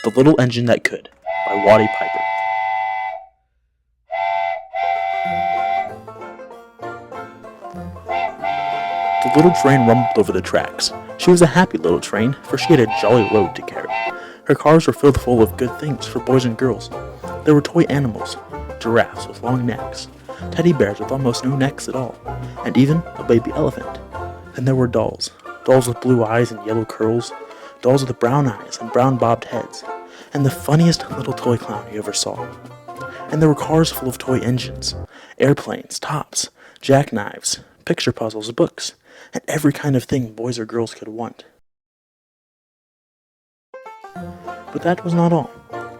The Little Engine That Could by Watty Piper. The little train rumbled over the tracks. She was a happy little train, for she had a jolly load to carry. Her cars were filled full of good things for boys and girls. There were toy animals, giraffes with long necks, teddy bears with almost no necks at all, and even a baby elephant. Then there were dolls with blue eyes and yellow curls, dolls with brown eyes and brown bobbed heads, and the funniest little toy clown you ever saw. And there were cars full of toy engines, airplanes, tops, jackknives, picture puzzles, books, and every kind of thing boys or girls could want. But that was not all.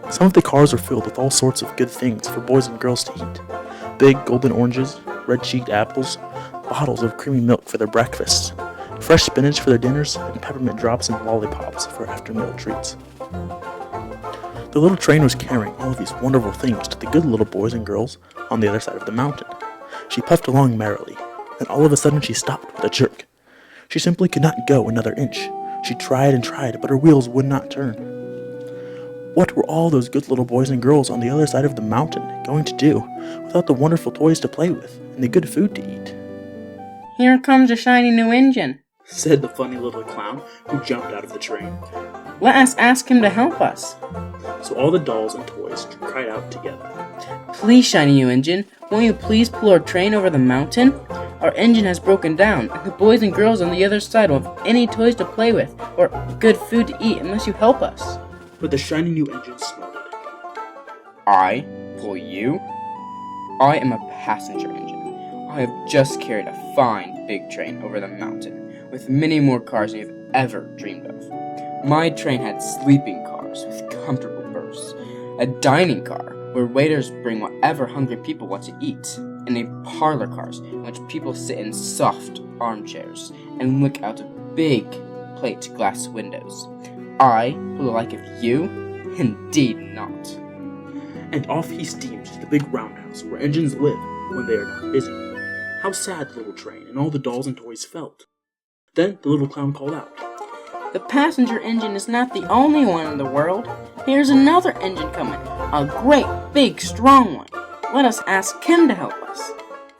Some of the cars were filled with all sorts of good things for boys and girls to eat. Big golden oranges, red-cheeked apples, bottles of creamy milk for their breakfasts, fresh spinach for their dinners, and peppermint drops and lollipops for after-meal treats. The little train was carrying all of these wonderful things to the good little boys and girls on the other side of the mountain. She puffed along merrily, then all of a sudden she stopped with a jerk. She simply could not go another inch. She tried and tried, but her wheels would not turn. What were all those good little boys and girls on the other side of the mountain going to do without the wonderful toys to play with and the good food to eat? "Here comes a shiny new engine," said the funny little clown who jumped out of the train. "Let us ask him to help us." So all the dolls and toys cried out together. "Please, shiny new engine, won't you please pull our train over the mountain? Our engine has broken down, and the boys and girls on the other side won't have any toys to play with or good food to eat unless you help us." But the shiny new engine snorted. "I pull you? I am a passenger engine. I have just carried a fine big train over the mountain, with many more cars than you've ever dreamed of. My train had sleeping cars with comfortable berths, a dining car where waiters bring whatever hungry people want to eat, and a parlor cars in which people sit in soft armchairs and look out of big plate glass windows. I pull the like of you? Indeed not." And off he steamed to the big roundhouse where engines live when they are not busy. How sad the little train and all the dolls and toys felt. Then the little clown called out, "The passenger engine is not the only one in the world. Here's another engine coming, a great, big, strong one. Let us ask him to help us."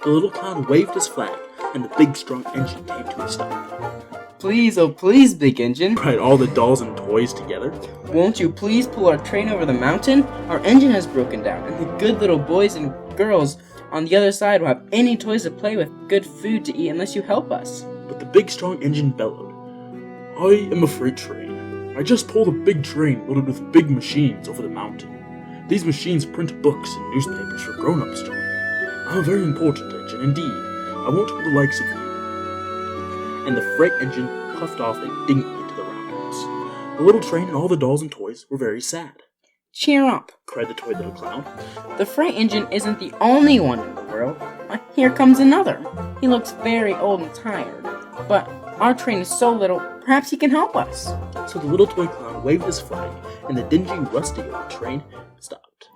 The little clown waved his flag, and the big, strong engine came to a stop. "Please, oh please, big engine," cried all the dolls and toys together. "won't you please pull our train over the mountain? Our engine has broken down, and the good little boys and girls on the other side won't have any toys to play with, good food to eat unless you help us." But the big, strong engine bellowed, "I am a freight train. I just pulled a big train loaded with big machines over the mountain. These machines print books and newspapers for grown-ups to read. I'm a very important engine indeed. I won't pull the likes of you." And the freight engine puffed off indignantly to the roundhouse. The little train and all the dolls and toys were very sad. "Cheer up," cried the toy little clown. "the freight engine isn't the only one in the world. Here comes another. He looks very old and tired, but our train is so little, perhaps he can help us." So the little toy clown waved his flag, and the dingy, rusty old train stopped.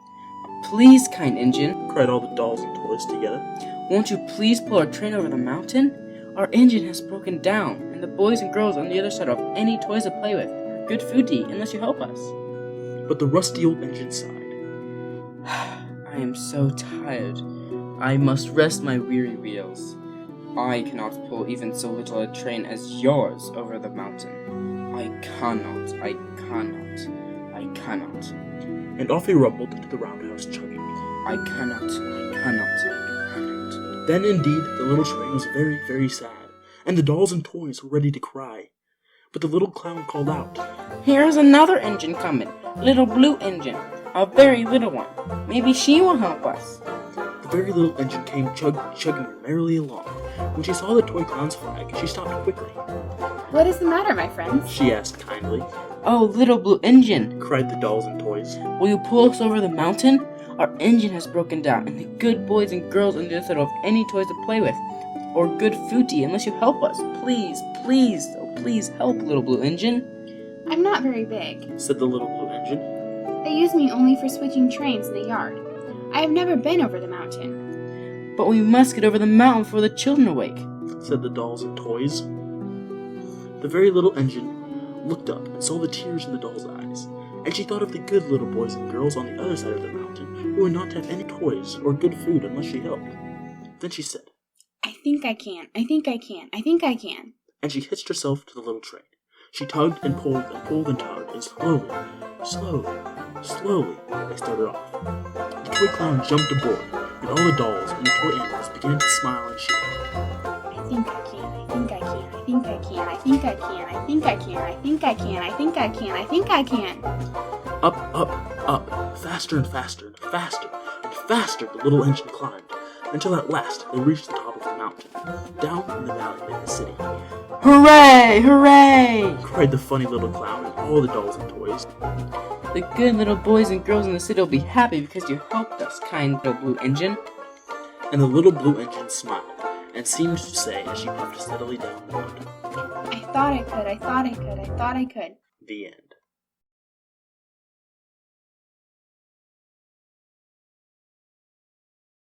"Please, kind engine," cried all the dolls and toys together, "won't you please pull our train over the mountain? Our engine has broken down, and the boys and girls on the other side don't have any toys to play with or good food to eat unless you help us." But the rusty old engine sighed. "I am so tired. I must rest my weary wheels. I cannot pull even so little a train as yours over the mountain. I cannot. And off he rumbled into the roundhouse chugging. I cannot. Then indeed the little train was very, very sad, and the dolls and toys were ready to cry. But the little clown called out, "Here's another engine coming, little blue engine, a very little one. Maybe she will help us." The very little engine came chugging merrily along. When she saw the toy clown's flag, she stopped quickly. "What is the matter, my friends?" she asked kindly. "Oh, little blue engine," cried the dolls and toys, "will you pull us over the mountain? Our engine has broken down, and the good boys and girls on the other side don't have any toys to play with or good food to eat unless you help us. Please, oh please help, little blue engine." "I'm not very big," said the little blue engine. "They use me only for switching trains in the yard. I have never been over the mountain." "But we must get over the mountain before the children awake," said the dolls and toys. The very little engine looked up and saw the tears in the doll's eyes, And she thought of the good little boys and girls on the other side of the mountain who would not have any toys or good food unless she helped. Then she said, I think I can. I think I can. I think I can. and she hitched herself to the little train. She tugged and pulled and pulled and tugged, and slowly, they started off. The toy clown jumped aboard, and all the dolls and the toy animals began to smile and cheer. I think I can. I think I can. I think I can. I think I can. I think I can. I think I can. I think I can. I think I can. Up, up, up, faster and faster and faster and faster the little engine climbed, until at last they reached the top of the mountain. Down in the valley lay the city. Hooray! Hooray! Cried the funny little clown and all the dolls and toys. The good little boys and girls in the city will be happy because you helped us, kind little blue engine. And the little blue engine smiled, and seemed to say as she puffed steadily down the mountain. I thought I could. I thought I could. I thought I could. The end.